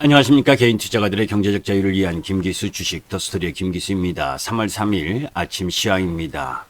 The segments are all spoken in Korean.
안녕하십니까. 개인 투자가들의 경제적 자유를 위한 김기수 주식 더스토리의 김기수입니다. 3월 3일 아침 시황입니다.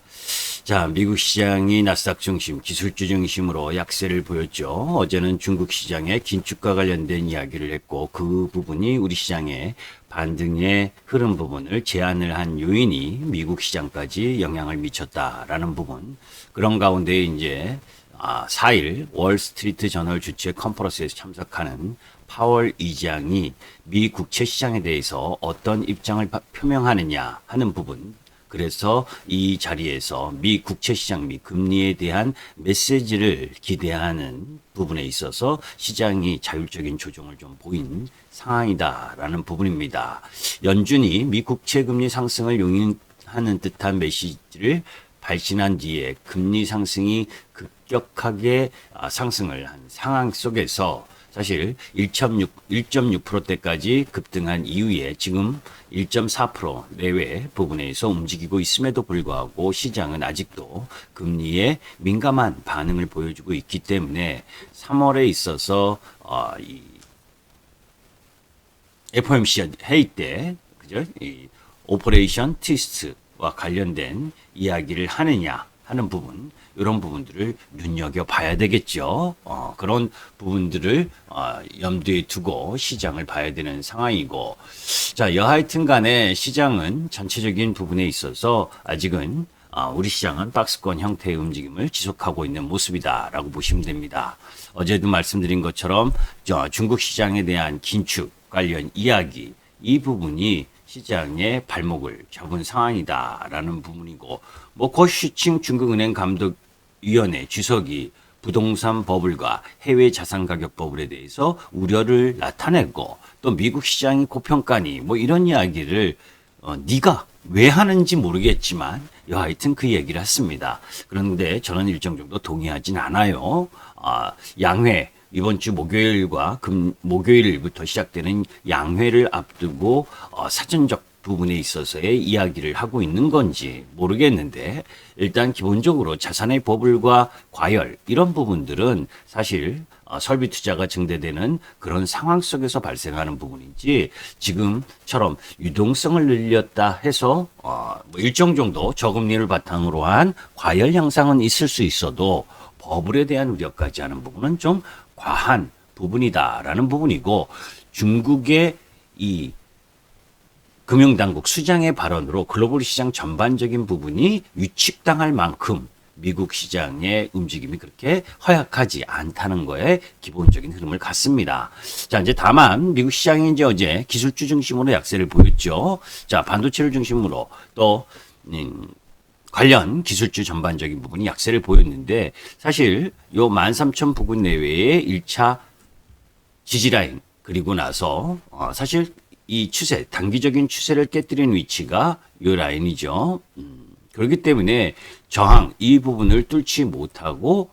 자, 미국 시장이 나스닥 중심, 기술주 중심으로 약세를 보였죠. 어제는 중국 시장의 긴축과 관련된 이야기를 했고 그 부분이 우리 시장의 반등의 흐름 부분을 제한을 한 요인이 미국 시장까지 영향을 미쳤다라는 부분. 그런 가운데 이제 4일 월스트리트 저널 주최 컨퍼런스에서 참석하는 파월 의장이 미 국채 시장에 대해서 어떤 입장을 표명하느냐 하는 부분. 그래서 이 자리에서 미 국채 시장 미 금리에 대한 메시지를 기대하는 부분에 있어서 시장이 자율적인 조정을 좀 보인 상황이다라는 부분입니다. 연준이 미 국채 금리 상승을 용인하는 듯한 메시지를 발신한 뒤에 금리 상승이 급격하게 상승을 한 상황 속에서 사실 1.6%대까지 급등한 이후에 지금 1.4% 내외 부분에서 움직이고 있음에도 불구하고 시장은 아직도 금리에 민감한 반응을 보여주고 있기 때문에 3월에 있어서 이 FOMC 회의 때 그죠? 이 오퍼레이션 트위스트와 관련된 이야기를 하느냐 하는 부분, 이런 부분들을 눈여겨봐야 되겠죠. 그런 부분들을 염두에 두고 시장을 봐야 되는 상황이고, 자, 여하튼 간에 시장은 전체적인 부분에 있어서 아직은 우리 시장은 박스권 형태의 움직임을 지속하고 있는 모습이다라고 보시면 됩니다. 어제도 말씀드린 것처럼 중국 시장에 대한 긴축 관련 이야기, 이 부분이 시장의 발목을 잡은 상황이다라는 부분이고, 거슈칭 중국은행 감독위원회 주석이 부동산 버블과 해외 자산 가격 버블에 대해서 우려를 나타냈고, 또 미국 시장이 고평가니 이런 이야기를 네가 왜 하는지 모르겠지만 여하튼 그 얘기를 했습니다. 그런데 저는 일정 정도 동의하진 않아요. 양회 이번 주 목요일부터 시작되는 양회를 앞두고 사전적 부분에 있어서의 이야기를 하고 있는 건지 모르겠는데, 일단 기본적으로 자산의 버블과 과열 이런 부분들은 사실 설비 투자가 증대되는 그런 상황 속에서 발생하는 부분인지, 지금처럼 유동성을 늘렸다 해서 일정 정도 저금리를 바탕으로 한 과열 현상은 있을 수 있어도 버블에 대한 우려까지 하는 부분은 좀 과한 부분이다라는 부분이고, 중국의 이 금융당국 수장의 발언으로 글로벌 시장 전반적인 부분이 위축당할 만큼 미국 시장의 움직임이 그렇게 허약하지 않다는 거에 기본적인 흐름을 갖습니다. 자, 이제 다만 미국 시장이 이제 어제 기술주 중심으로 약세를 보였죠. 자, 반도체를 중심으로 또 관련 기술주 전반적인 부분이 약세를 보였는데, 사실 요 13,000 부근 내외의 1차 지지라인 그리고 나서 사실 이 추세, 단기적인 추세를 깨뜨리는 위치가 요 라인이죠. 그렇기 때문에 저항 이 부분을 뚫지 못하고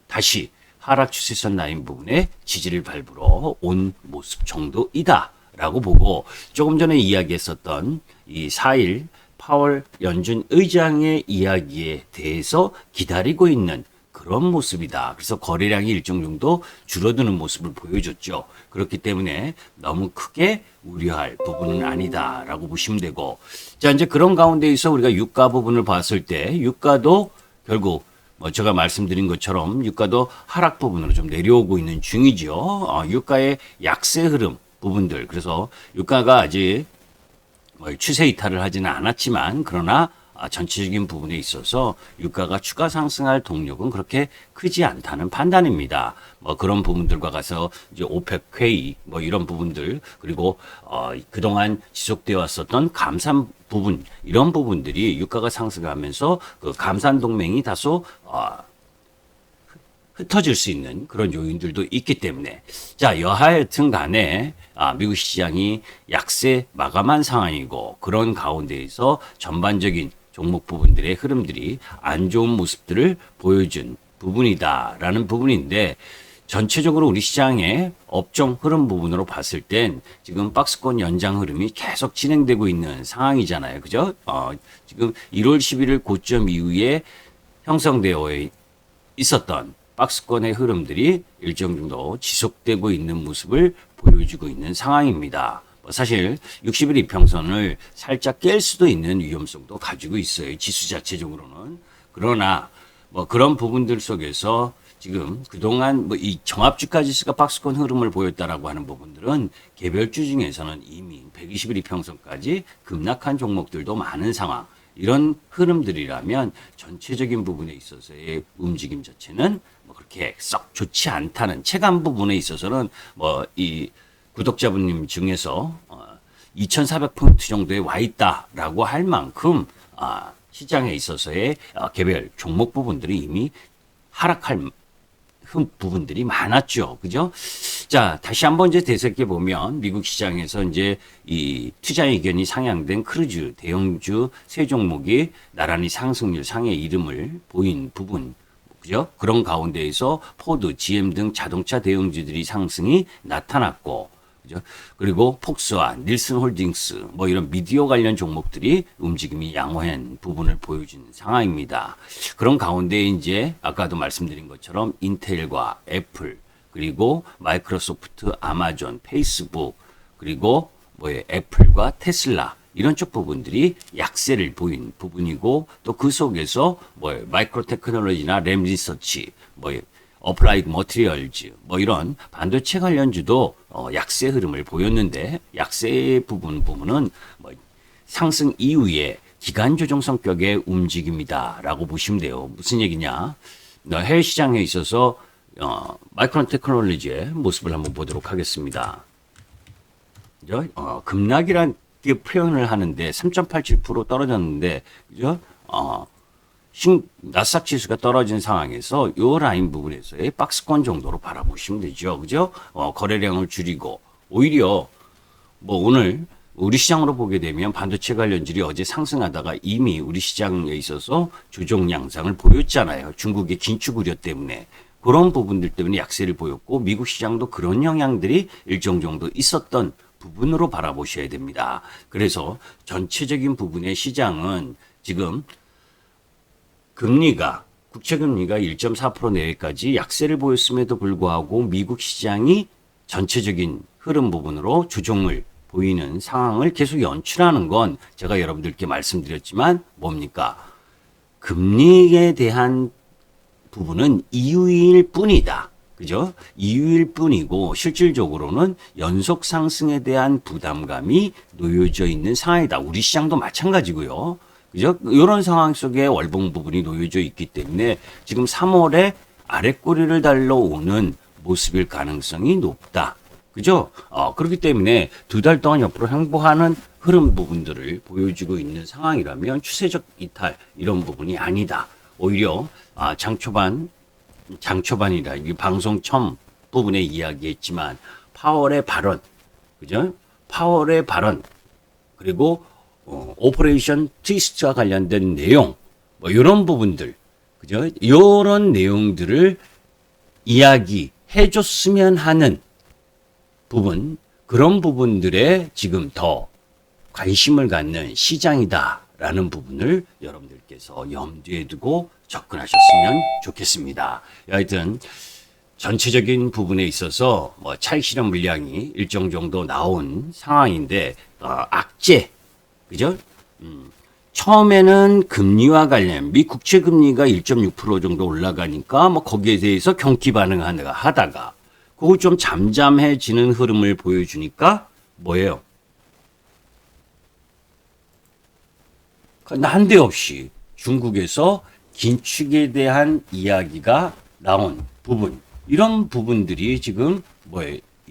다시 하락 추세선 라인 부분에 지지를 밟으러 온 모습 정도이다라고 보고, 조금 전에 이야기했었던 이 4일 파월 연준 의장의 이야기에 대해서 기다리고 있는 그런 모습이다. 그래서 거래량이 일정 정도 줄어드는 모습을 보여줬죠. 그렇기 때문에 너무 크게 우려할 부분은 아니다라고 보시면 되고, 자, 이제 그런 가운데에서 우리가 유가 부분을 봤을 때 유가도 결국 제가 말씀드린 것처럼 유가도 하락 부분으로 좀 내려오고 있는 중이죠. 유가의 약세 흐름 부분들. 그래서 유가가 아직 추세 이탈을 하지는 않았지만, 그러나 전체적인 부분에 있어서 유가가 추가 상승할 동력은 그렇게 크지 않다는 판단입니다. 그런 부분들과 가서 이제 오펙 회의 이런 부분들, 그리고 그동안 지속되어 왔었던 감산 부분, 이런 부분들이 유가가 상승하면서 그 감산 동맹이 다소 흩어질 수 있는 그런 요인들도 있기 때문에, 자, 여하튼 간에 미국 시장이 약세 마감한 상황이고, 그런 가운데에서 전반적인 종목 부분들의 흐름들이 안 좋은 모습들을 보여준 부분이다라는 부분인데, 전체적으로 우리 시장의 업종 흐름 부분으로 봤을 땐 지금 박스권 연장 흐름이 계속 진행되고 있는 상황이잖아요. 그죠? 지금 1월 11일 고점 이후에 형성되어 있었던 박스권의 흐름들이 일정 정도 지속되고 있는 모습을 보여주고 있는 상황입니다. 사실 60일 이평선을 살짝 깰 수도 있는 위험성도 가지고 있어요. 지수 자체적으로는. 그러나 그런 부분들 속에서 지금 그동안 이 종합주가 지수가 박스권 흐름을 보였다라고 하는 부분들은 개별주 중에서는 이미 120일 이평선까지 급락한 종목들도 많은 상황. 이런 흐름들이라면 전체적인 부분에 있어서의 움직임 자체는 그렇게 썩 좋지 않다는 체감 부분에 있어서는 이 구독자분님 중에서 2,400포인트 정도에 와 있다라고 할 만큼 시장에 있어서의 개별 종목 부분들이 이미 하락할 부분들이 많았죠. 그죠? 자, 다시 한번 이제 되새겨 보면 미국 시장에서 이제 이 투자 의견이 상향된 크루즈 대형주 세 종목이 나란히 상승률 상의 이름을 보인 부분. 그죠? 그런 가운데에서 포드, GM 등 자동차 대형주들이 상승이 나타났고, 그죠? 그리고 폭스와 닐슨 홀딩스, 이런 미디어 관련 종목들이 움직임이 양호한 부분을 보여주는 상황입니다. 그런 가운데 이제 아까도 말씀드린 것처럼 인텔과 애플, 그리고 마이크로소프트, 아마존, 페이스북, 그리고 애플과 테슬라, 이런 쪽 부분들이 약세를 보인 부분이고, 또 그 속에서 마이크로 테크놀로지나 램 리서치, 어플라이드 머티리얼즈, 이런 반도체 관련주도 약세 흐름을 보였는데, 약세 부분은 상승 이후에 기간 조정 성격의 움직임이다라고 보시면 돼요. 무슨 얘기냐? 해외 시장에 있어서 마이크론 테크놀로지의 모습을 한번 보도록 하겠습니다. 그죠? 급락이란 표현을 하는데 3.87% 떨어졌는데, 그죠? 나스닥 지수가 떨어진 상황에서 요 라인 부분에서의 박스권 정도로 바라보시면 되죠. 그죠? 거래량을 줄이고, 오히려 오늘 우리 시장으로 보게 되면 반도체 관련주들이 어제 상승하다가 이미 우리 시장에 있어서 조정 양상을 보였잖아요. 중국의 긴축 우려 때문에. 그런 부분들 때문에 약세를 보였고, 미국 시장도 그런 영향들이 일정 정도 있었던 부분으로 바라보셔야 됩니다. 그래서 전체적인 부분의 시장은 지금 국채금리가 1.4% 내외까지 약세를 보였음에도 불구하고 미국 시장이 전체적인 흐름 부분으로 조정을 보이는 상황을 계속 연출하는 건 제가 여러분들께 말씀드렸지만 뭡니까? 금리에 대한 부분은 이유일 뿐이다. 그죠? 이유일 뿐이고 실질적으로는 연속 상승에 대한 부담감이 놓여져 있는 상황이다. 우리 시장도 마찬가지고요. 그죠? 이런 상황 속에 월봉 부분이 놓여져 있기 때문에 지금 3월에 아랫꼬리를 달러오는 모습일 가능성이 높다. 그죠? 그렇기 때문에 두 달 동안 옆으로 행보하는 흐름 부분들을 보여주고 있는 상황이라면 추세적 이탈 이런 부분이 아니다. 오히려 장초반이라 이 방송 처음 부분에 이야기했지만 파월의 발언, 그죠? 파월의 발언 그리고 오퍼레이션 트위스트와 관련된 내용, 이런 부분들, 그죠? 이런 내용들을 이야기해줬으면 하는 부분, 그런 부분들에 지금 더 관심을 갖는 시장이다라는 부분을 여러분들께서 염두에 두고 접근하셨으면 좋겠습니다. 하여튼 전체적인 부분에 있어서 차익 실현 물량이 일정 정도 나온 상황인데 악재, 그죠? 처음에는 금리와 관련 미 국채 금리가 1.6% 정도 올라가니까 거기에 대해서 경기 반응하다가 그거 좀 잠잠해지는 흐름을 보여주니까 뭐예요? 난데없이 중국에서 긴축에 대한 이야기가 나온 부분, 이런 부분들이 지금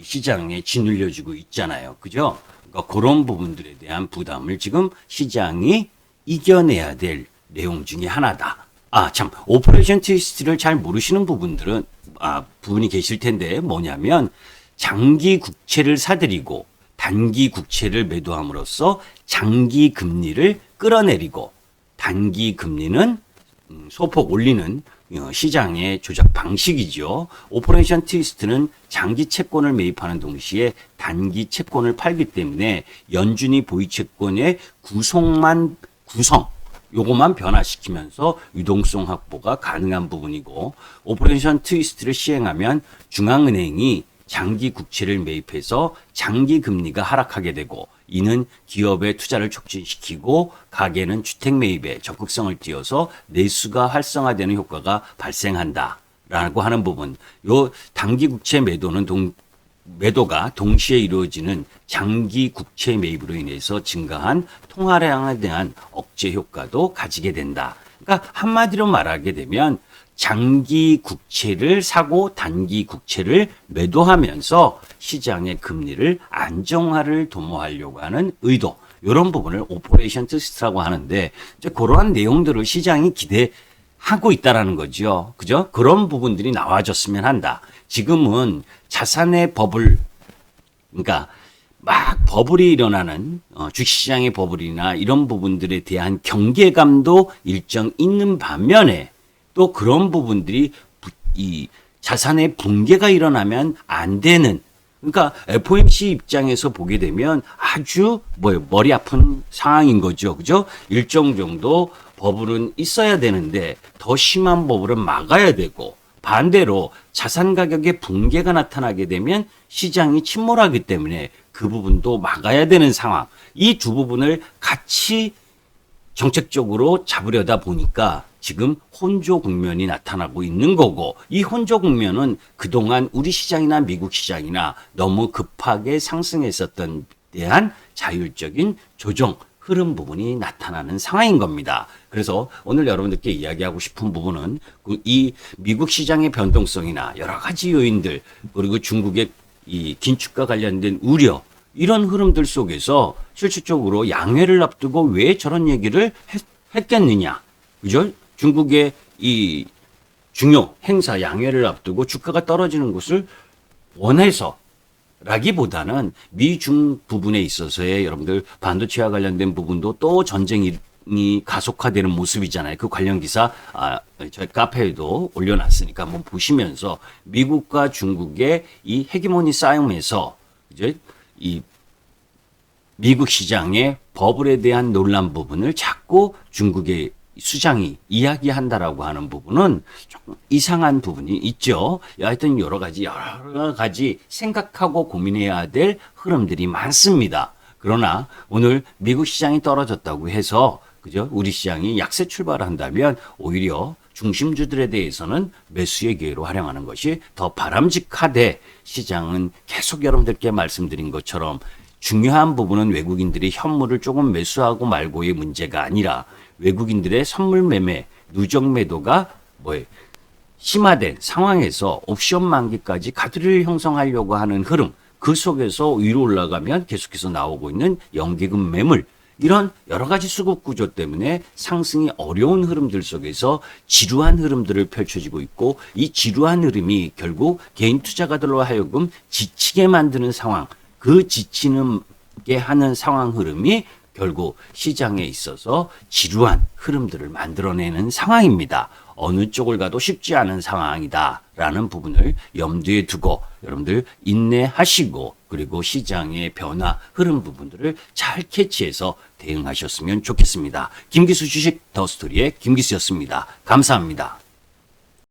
시장에 짓눌려지고 있잖아요. 그죠? 그러니까 그런 부분들에 대한 부담을 지금 시장이 이겨내야 될 내용 중에 하나다. 오퍼레이션 트위스트를 잘 모르시는 부분이 계실 텐데 뭐냐면 장기 국채를 사들이고 단기 국채를 매도함으로써 장기 금리를 끌어내리고 단기 금리는 소폭 올리는 시장의 조작 방식이죠. 오퍼레이션 트위스트는 장기 채권을 매입하는 동시에 단기 채권을 팔기 때문에 연준이 보유 채권의 구성 요것만 변화시키면서 유동성 확보가 가능한 부분이고, 오퍼레이션 트위스트를 시행하면 중앙은행이 장기 국채를 매입해서 장기 금리가 하락하게 되고, 이는 기업의 투자를 촉진시키고 가계는 주택 매입에 적극성을 띄어서 내수가 활성화되는 효과가 발생한다라고 하는 부분. 요 단기 국채 매도가 동시에 이루어지는 장기 국채 매입으로 인해서 증가한 통화량에 대한 억제 효과도 가지게 된다. 그러니까 한마디로 말하게 되면 장기 국채를 사고 단기 국채를 매도하면서 시장의 금리를 안정화를 도모하려고 하는 의도, 이런 부분을 오퍼레이션 트위스트라고 하는데, 이제 그러한 내용들을 시장이 기대하고 있다라는 거죠. 그죠? 그런 부분들이 나와줬으면 한다. 지금은 자산의 버블, 그러니까 막 버블이 일어나는 주식시장의 버블이나 이런 부분들에 대한 경계감도 일정 있는 반면에, 또 그런 부분들이 이 자산의 붕괴가 일어나면 안 되는, 그러니까 FOMC 입장에서 보게 되면 아주 머리 아픈 상황인 거죠. 그죠? 일정 정도 버블은 있어야 되는데 더 심한 버블은 막아야 되고, 반대로 자산 가격의 붕괴가 나타나게 되면 시장이 침몰하기 때문에 그 부분도 막아야 되는 상황. 이 두 부분을 같이 정책적으로 잡으려다 보니까 지금 혼조 국면이 나타나고 있는 거고, 이 혼조 국면은 그동안 우리 시장이나 미국 시장이나 너무 급하게 상승했었던 대한 자율적인 조정 흐름 부분이 나타나는 상황인 겁니다. 그래서 오늘 여러분들께 이야기하고 싶은 부분은 이 미국 시장의 변동성이나 여러 가지 요인들, 그리고 중국의 이 긴축과 관련된 우려, 이런 흐름들 속에서 실질적으로 양회를 앞두고 왜 저런 얘기를 했겠느냐. 그죠? 중국의 이 중요 행사 양회를 앞두고 주가가 떨어지는 것을 원해서 라기보다는 미중 부분에 있어서의 여러분들 반도체와 관련된 부분도 또 전쟁이 가속화되는 모습이잖아요. 그 관련 기사 저희 카페에도 올려놨으니까 한번 보시면서 미국과 중국의 이 헤게모니 싸움에서 이제 이 미국 시장의 버블에 대한 논란 부분을 자꾸 중국의 수장이 이야기한다라고 하는 부분은 조금 이상한 부분이 있죠. 하여튼 여러 가지 생각하고 고민해야 될 흐름들이 많습니다. 그러나 오늘 미국 시장이 떨어졌다고 해서 그죠? 우리 시장이 약세 출발한다면 오히려 중심주들에 대해서는 매수의 기회로 활용하는 것이 더 바람직하되, 시장은 계속 여러분들께 말씀드린 것처럼 중요한 부분은 외국인들이 현물을 조금 매수하고 말고의 문제가 아니라 외국인들의 선물 매매, 누적 매도가 심화된 상황에서 옵션 만기까지 가드를 형성하려고 하는 흐름, 그 속에서 위로 올라가면 계속해서 나오고 있는 연기금 매물, 이런 여러 가지 수급 구조 때문에 상승이 어려운 흐름들 속에서 지루한 흐름들을 펼쳐지고 있고, 이 지루한 흐름이 결국 개인 투자가들로 하여금 지치게 만드는 상황, 그 지치게 하는 상황 흐름이 결국 시장에 있어서 지루한 흐름들을 만들어내는 상황입니다. 어느 쪽을 가도 쉽지 않은 상황이다라는 부분을 염두에 두고 여러분들 인내하시고, 그리고 시장의 변화 흐름 부분들을 잘 캐치해서 대응하셨으면 좋겠습니다. 김기수 주식 더 스토리의 김기수였습니다. 감사합니다.